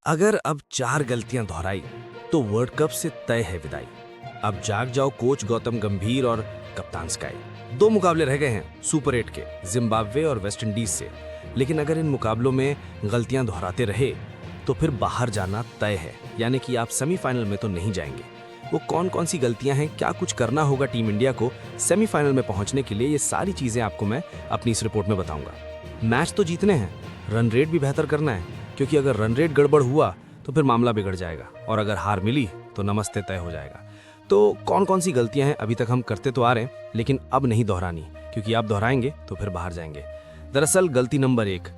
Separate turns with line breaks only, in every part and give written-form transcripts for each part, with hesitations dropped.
अगर अब 4 गलतियां दोहराई तो वर्ल्ड कप से तय है विदाई। अब जाग जाओ कोच गौतम गंभीर और कप्तान स्काई। 2 मुकाबले रह गए हैं सुपर 8 के, जिम्बाब्वे और वेस्ट इंडीज से। लेकिन अगर इन मुकाबलों में गलतियां दोहराते रहे तो फिर बाहर जाना तय है, यानी कि आप सेमीफाइनल में तो नहीं जाएंगे। वो कौन कौन सी गलतियां हैं, क्या कुछ करना होगा टीम इंडिया को सेमीफाइनल में पहुंचने के लिए, ये सारी चीजें आपको मैं अपनी इस रिपोर्ट में बताऊंगा। मैच तो जीतने हैं, रन रेट भी बेहतर करना है, क्योंकि अगर रन रेट गड़बड़ हुआ तो फिर मामला बिगड़ जाएगा, और अगर हार मिली तो नमस्ते तय हो जाएगा। तो कौन कौन सी गलतियां हैं अभी तक हम करते तो आ रहे हैं, लेकिन अब नहीं दोहरानी, क्योंकि आप दोहराएंगे तो फिर बाहर जाएंगे। दरअसल गलती नंबर 1,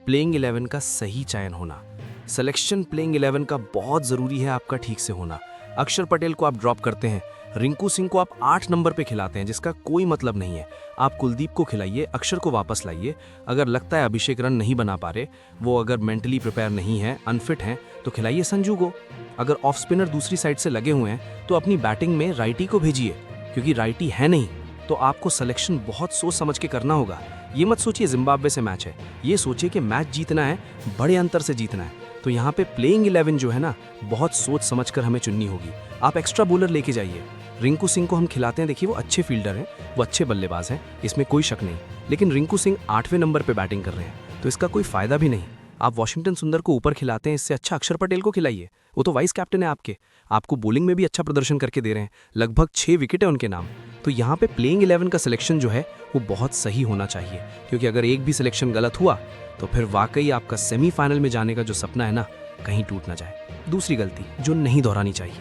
प्लेइंग 11 का सही चयन होना। सिलेक्शन प्लेइंग 11 का बहुत जरूरी है आपका ठीक से होना। अक्षर पटेल को आप ड्रॉप करते हैं, रिंकू सिंह को आप 8 नंबर पे खिलाते हैं, जिसका कोई मतलब नहीं है। आप कुलदीप को खिलाइए, अक्षर को वापस लाइए। अगर लगता है अभिषेक रन नहीं बना पा रहे, वो अगर मेंटली प्रिपेयर नहीं है, अनफिट हैं, तो खिलाइए संजू को। अगर ऑफ स्पिनर दूसरी साइड से लगे हुए हैं तो अपनी बैटिंग में राइटी को भेजिए, क्योंकि राइटी है नहीं। तो आपको सिलेक्शन बहुत सोच समझ के करना होगा। ये मत सोचिए जिम्बाब्वे से मैच है, ये सोचिए कि मैच जीतना है, बड़े अंतर से जीतना है। तो यहाँ पे प्लेइंग 11 जो है ना, बहुत सोच समझ कर हमें चुननी होगी। आप एक्स्ट्रा बॉलर लेके जाइए। रिंकू सिंह को हम खिलाते हैं, देखिए वो अच्छे फील्डर हैं, वो अच्छे बल्लेबाज हैं, इसमें कोई शक नहीं। लेकिन रिंकू सिंह 8वें नंबर पे बैटिंग कर रहे हैं, तो इसका कोई फायदा भी नहीं। आप वॉशिंगटन सुंदर को ऊपर खिलाते हैं, इससे अच्छा अक्षर पटेल को खिलाइए, वो तो वाइस कैप्टन है आपके, आपको बॉलिंग में भी अच्छा प्रदर्शन करके दे रहे हैं, लगभग 6 विकेट है उनके नाम। तो यहाँ पे प्लेइंग 11 का सिलेक्शन जो है वो बहुत सही होना चाहिए, क्योंकि अगर एक भी सिलेक्शन गलत हुआ तो फिर वाकई आपका सेमीफाइनल में जाने का जो सपना है ना, कहीं टूट ना जाए। दूसरी गलती जो नहीं दोहरानी चाहिए,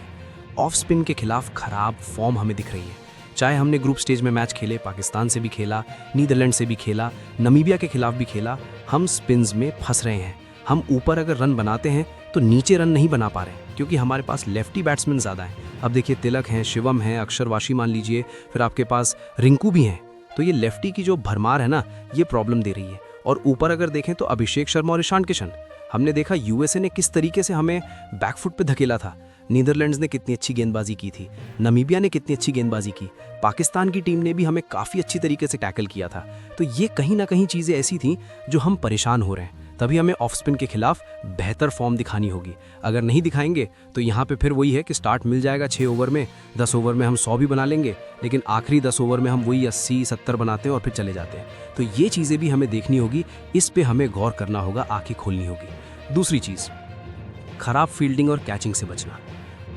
ऑफ स्पिन के खिलाफ खराब फॉर्म हमें दिख रही है। चाहे हमने ग्रुप स्टेज में मैच खेले, पाकिस्तान से भी खेला, नीदरलैंड से भी खेला, नमीबिया के खिलाफ भी खेला, हम स्पिन्स में फंस रहे हैं। हम ऊपर अगर रन बनाते हैं तो नीचे रन नहीं बना पा रहे हैं, क्योंकि हमारे पास लेफ्टी बैट्समैन ज़्यादा हैं। अब देखिए तिलक हैं, शिवम हैं, अक्षरवाशी मान लीजिए, फिर आपके पास रिंकू भी हैं। तो ये लेफ्टी की जो भरमार है ना, ये प्रॉब्लम दे रही है। और ऊपर अगर देखें तो अभिषेक शर्मा और ईशान किशन, हमने देखा यूएसए ने किस तरीके से हमें बैकफुट पे धकेला था, नीदरलैंड्स ने कितनी अच्छी गेंदबाजी की थी, नमीबिया ने कितनी अच्छी गेंदबाजी की, पाकिस्तान की टीम ने भी हमें काफ़ी अच्छी तरीके से टैकल किया था। तो ये कहीं ना कहीं चीज़ें ऐसी थी जो हम परेशान हो रहे हैं। तभी हमें ऑफ स्पिन के खिलाफ बेहतर फॉर्म दिखानी होगी। अगर नहीं दिखाएंगे तो यहाँ पे फिर वही है कि स्टार्ट मिल जाएगा 6 ओवर में, 10 ओवर में हम 100 भी बना लेंगे, लेकिन आखिरी 10 ओवर में हम वही 80-70 बनाते हैं और फिर चले जाते हैं। तो ये चीज़ें भी हमें देखनी होगी, इस पे हमें गौर करना होगा, आंखें खोलनी होगी। दूसरी चीज़, खराब फील्डिंग और कैचिंग से बचना।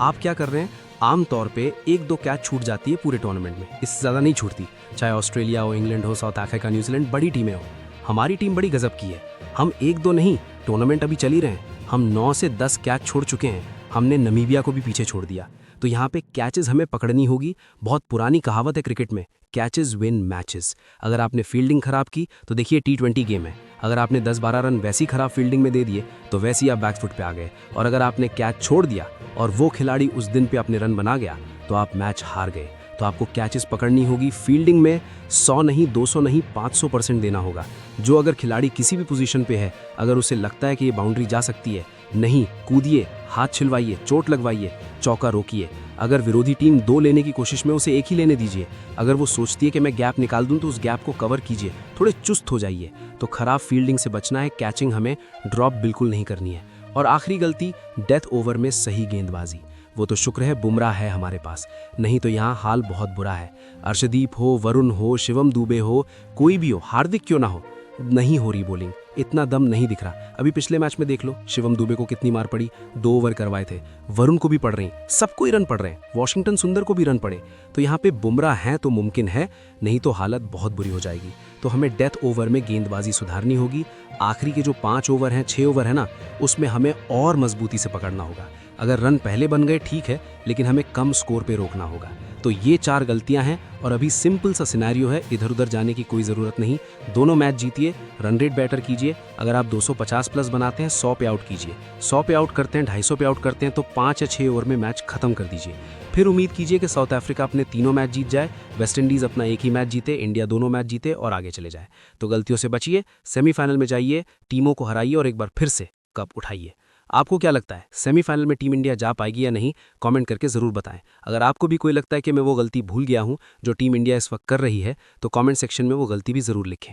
आप क्या कर रहे हैं, आमतौर पे 1-2 कैच छूट जाती है पूरे टूर्नामेंट में, इससे ज़्यादा नहीं छूटती। चाहे ऑस्ट्रेलिया हो, इंग्लैंड हो, साउथ अफ्रीका, न्यूजीलैंड, बड़ी टीमें हो। हमारी टीम बड़ी गजब की है, हम 1-2 नहीं, टूर्नामेंट अभी चल ही रहे हैं, हम 9 से 10 कैच छोड़ चुके हैं। हमने नमीबिया को भी पीछे छोड़ दिया। तो यहाँ पे कैचेस हमें पकड़नी होगी। बहुत पुरानी कहावत है क्रिकेट में, कैचेस विन मैचेस। अगर आपने फील्डिंग खराब की तो देखिए T20 गेम है, अगर आपने 10-12 रन वैसी खराब फील्डिंग में दे दिए तो वैसे ही आप बैकफुट पे आ गए। और अगर आपने कैच छोड़ दिया और वो खिलाड़ी उस दिन पे अपने रन बना गया तो आप मैच हार गए। तो आपको कैचेस पकड़नी होगी, फील्डिंग में 100 नहीं, 200 नहीं, 500% देना होगा। जो अगर खिलाड़ी किसी भी पोजीशन पे है, अगर उसे लगता है कि ये बाउंड्री जा सकती है, नहीं, कूदिए, हाथ छिलवाइए, चोट लगवाइए, चौका रोकिए। अगर विरोधी टीम 2 लेने की कोशिश में, उसे 1 ही लेने दीजिए। अगर वो सोचती है कि मैं गैप निकाल दूं तो उस गैप को कवर कीजिए, थोड़े चुस्त हो जाइए। तो खराब फील्डिंग से बचना है, कैचिंग हमें ड्रॉप बिल्कुल नहीं करनी है। और आखिरी गलती, डेथ ओवर में सही गेंदबाजी। वो तो शुक्र है बुमराह है हमारे पास, नहीं तो यहाँ हाल बहुत बुरा है। अर्शदीप हो, वरुण हो, शिवम दुबे हो, कोई भी हो, हार्दिक क्यों ना हो, नहीं हो रही बॉलिंग, इतना दम नहीं दिख रहा। अभी पिछले मैच में देख लो, शिवम दुबे को कितनी मार पड़ी, 2 ओवर करवाए थे, वरुण को भी पड़ रही, सबको ही रन पड़ रहे हैं, वॉशिंगटन सुंदर को भी रन पड़े। तो यहाँ पे बुमराह हैं तो मुमकिन है, नहीं तो हालत बहुत बुरी हो जाएगी। तो हमें डेथ ओवर में गेंदबाजी सुधारनी होगी। आखिरी के जो 5 ओवर हैं, 6 ओवर है ना, उसमें हमें और मजबूती से पकड़ना होगा। अगर रन पहले बन गए ठीक है, लेकिन हमें कम स्कोर पे रोकना होगा। तो ये 4 गलतियां हैं और अभी सिंपल सा सिनेरियो है, इधर उधर जाने की कोई ज़रूरत नहीं। दोनों मैच जीतिए, रन रेट बेटर कीजिए। अगर आप 250 प्लस बनाते हैं, 100 पे आउट कीजिए। 100 पे आउट करते हैं, 250 पे आउट करते हैं, तो 5 या 6 ओवर में मैच खत्म कर दीजिए। फिर उम्मीद कीजिए कि साउथ अफ्रीका अपने तीनों मैच जीत जाए, वेस्ट इंडीज़ अपना एक ही मैच जीते, इंडिया दोनों मैच जीते और आगे चले जाए। तो गलतियों से बचिए, सेमीफाइनल में जाइए, टीमों को हराइए और एक बार फिर से कप उठाइए। आपको क्या लगता है, सेमीफाइनल में टीम इंडिया जा पाएगी या नहीं? कमेंट करके ज़रूर बताएं। अगर आपको भी कोई लगता है कि मैं वो गलती भूल गया हूं जो टीम इंडिया इस वक्त कर रही है, तो कमेंट सेक्शन में वो गलती भी ज़रूर लिखें।